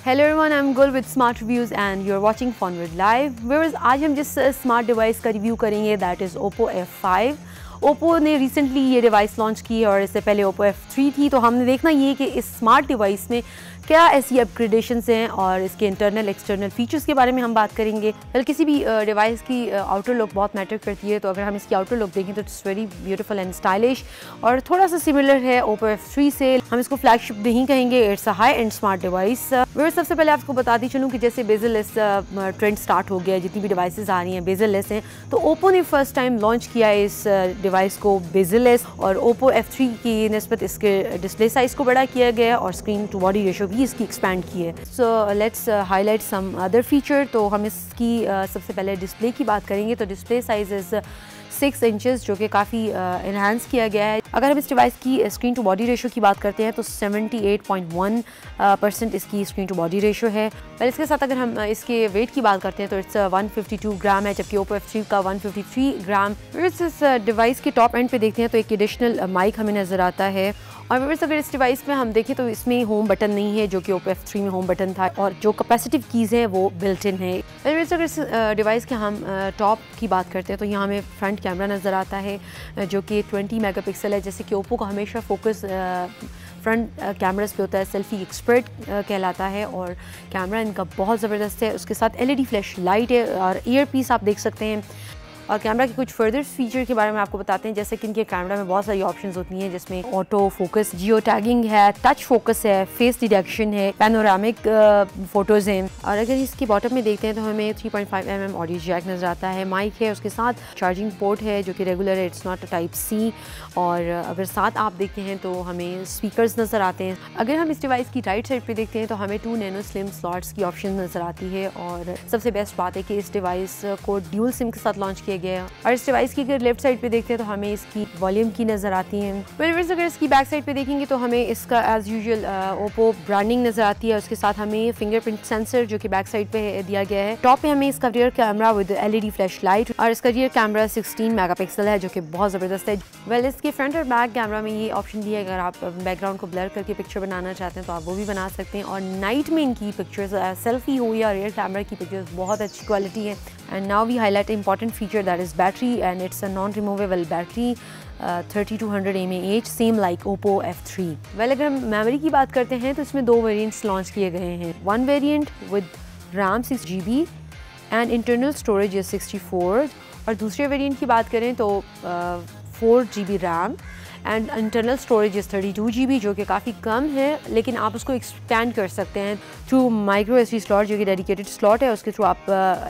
Hello everyone, I'm Gul with Smart Reviews and you're watching Fonward Live. Viewers, आज हम जिस smart device का review करेंगे that is Oppo F5. Oppo ने recently ये device launch की है और इससे पहले Oppo F3 थी, तो हमने देखना ये कि इस स्मार्ट डिवाइस में क्या ऐसी अपग्रेडेशंस हैं और इसके इंटरनल एक्सटर्नल फीचर्स के बारे में हम बात करेंगे। वेल, किसी भी डिवाइस की आउटर लुक बहुत मैटर करती है, तो अगर हम इसकी आउटर लुक देखें तो it's very beautiful and stylish और थोड़ा सा सिमिलर है Oppo F3 से। हम इसको फ्लैगशिप नहीं कहेंगे, it's a high and smart device. सबसे पहले आपको बताती चलूँ कि जैसे बेजललेस ट्रेंड स्टार्ट हो गया है, जितनी भी डिवाइसेस आ रही हैं बेजललेस हैं, तो Oppo ने फर्स्ट टाइम लॉन्च किया है इस डिवाइस को बेजललेस और Oppo F3 की निस्बत इसके डिस्प्ले साइज को बड़ा किया गया और स्क्रीन टू बॉडी रेशो भी इसकी एक्सपैंड की है। So let's highlight some other feature. तो हम इसकी सबसे पहले डिस्प्ले की बात करेंगे, तो डिस्प्ले साइज इज़ 6 इंचेस जो कि काफ़ी इन्हांस किया गया है। अगर हम इस डिवाइस की स्क्रीन टू बॉडी रेशो की बात करते हैं तो 78.1% इसकी स्क्रीन टू बॉडी रेशो है। वेल, इसके साथ अगर हम इसके वेट की बात करते हैं तो इट्स 152 ग्राम है, जबकि Oppo F3 का 153 ग्राम। इस डिवाइस के टॉप एंड पे देखते हैं तो एक एडिशनल माइक हमें नज़र आता है। और अगर इस डिवाइस में हम देखें तो इसमें होम बटन नहीं है, जो कि Oppo F3 में होम बटन था, और जो कैपेसिटिव कीज़ हैं वो बिल्ट इन है। अगर इस डिवाइस के हम टॉप की बात करते हैं तो यहाँ हमें फ्रंट कैमरा नज़र आता है जो कि 20 मेगापिक्सल है। जैसे कि Oppo का हमेशा फोकस फ्रंट कैमरास पे होता है, सेल्फी एक्सपर्ट कहलाता है और कैमरा इनका बहुत ज़बरदस्त है। उसके साथ LED फ्लैश लाइट है और ईयर पीस आप देख सकते हैं। और कैमरा के कुछ फर्दर फीचर के बारे में आपको बताते हैं, जैसे कि इनके कैमरा में बहुत सारी ऑप्शंस होती हैं, जिसमें ऑटो फोकस, जियो टैगिंग है, टच फोकस है, फेस डिटेक्शन है, पैनोरामिक फोटोज़ हैं। और अगर इसकी बॉटम में देखते हैं तो हमें 3.5 mm ऑडियो जैक नज़र आता है, माइक है, उसके साथ चार्जिंग पोर्ट है जो कि रेगुलर है, it's not a type C। और अगर साथ आप देखते हैं तो हमें स्पीकर्स नज़र आते हैं। अगर हम इस डिवाइस की राइट साइड पर देखते हैं तो हमें 2 नैनो स्लिम स्लॉट्स की ऑप्शन नज़र आती है। और सबसे बेस्ट बात है कि इस डिवाइस को ड्यूल सिम के साथ लॉन्च किया गया है। और इस डिवाइस की अगर लेफ्ट साइड पे देखते हैं तो हमें इसकी वॉल्यूम की नज़र आती है। अगर इसकी बैक साइड पे देखेंगे तो हमें इसका एज यूजुअल Oppo ब्रांडिंग नज़र आती है। उसके साथ हमें फिंगरप्रिंट सेंसर जो कि बैक साइड पे दिया गया है। टॉप पे हमें इसका rear camera with LED flash light और इसका रियर कैमरा 16 मेगापिक्सल है जो कि बहुत ज़बरदस्त है। वेल, इसके फ्रंट और बैक कैमरा में ये ऑप्शन दिया है, अगर आप बैकग्राउंड को ब्लर करके पिक्चर बनाना चाहते हैं तो आप वो भी बना सकते हैं। और नाइट में इनकी पिक्चर्स, सेल्फी हो या रियर कैमरा की पिक्चर्स, बहुत अच्छी क्वालिटी है। And now we highlight an important feature, that is battery, and it's a non-removable battery, 3200 mAh, same like Oppo F3. Well, अगर हम मेमोरी की बात करते हैं तो इसमें 2 वेरिएंट्स लॉन्च किए गए हैं। One variant with RAM 6GB and internal storage is 64, और दूसरे वेरिएंट की बात करें तो 4GB RAM and internal storage is 32GB, जो कि काफ़ी कम है, लेकिन आप उसको एक्सपैंड कर सकते हैं थ्रू माइक्रो SD स्लॉट जो कि डेडिकेटेड स्लॉट है, उसके थ्रू आप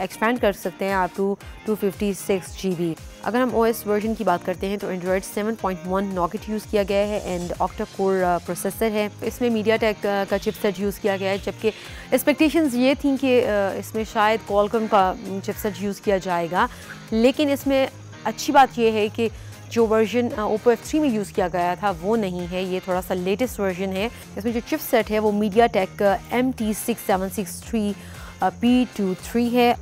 एक्सपैंड कर सकते हैं आप टू 256GB। अगर हम OS वर्जन की बात करते हैं तो Android 7.1 नॉकेट यूज़ किया गया है एंड ऑक्टा कोर प्रोसेसर है। इसमें MediaTek का चिपसेट यूज़ किया गया है, जबकि एक्सपेक्टेशंस ये थी कि इसमें शायद Qualcomm का चिपसेट यूज़ किया जाएगा, लेकिन इसमें अच्छी बात यह है कि जो वर्जन Oppo F3 में यूज़ किया गया था वो नहीं है, ये थोड़ा सा लेटेस्ट वर्जन है। इसमें जो चिपसेट है वो MediaTek MT6763P23 है।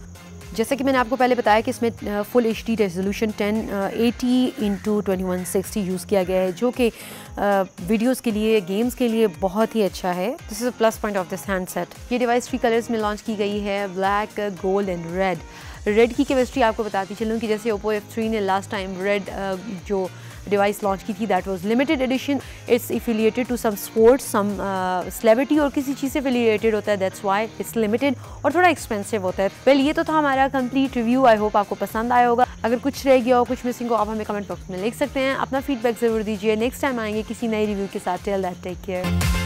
जैसे कि मैंने आपको पहले बताया कि इसमें full HD resolution 1080x2160 use किया गया है, जो कि वीडियोस के लिए, गेम्स के लिए बहुत ही अच्छा है। This is a plus point of this handset. ये डिवाइस 3 कलर्स में लॉन्च की गई है, black, gold and red. Red की केमिस्ट्री आपको बताती चलूँ कि जैसे Oppo F3 ने लास्ट टाइम रेड जो डिवाइस लॉन्च की थी that was limited edition, it's affiliated to some sports, some celebrity और किसी चीज़ से एफिलिएटेड होता है, दैट्स व्हाई इट्स लिमिटेड और थोड़ा एक्सपेंसिव होता है। वेल, ये तो था हमारा कंप्लीट रिव्यू। आई होप आपको पसंद आया होगा। अगर कुछ रह गया हो, कुछ मिसिंग हो, आप हमें कमेंट बॉक्स में लिख सकते हैं। अपना फीडबैक ज़रूर दीजिए। नेक्स्ट टाइम आएंगे किसी नए रिव्यू के साथ। Till that, take care.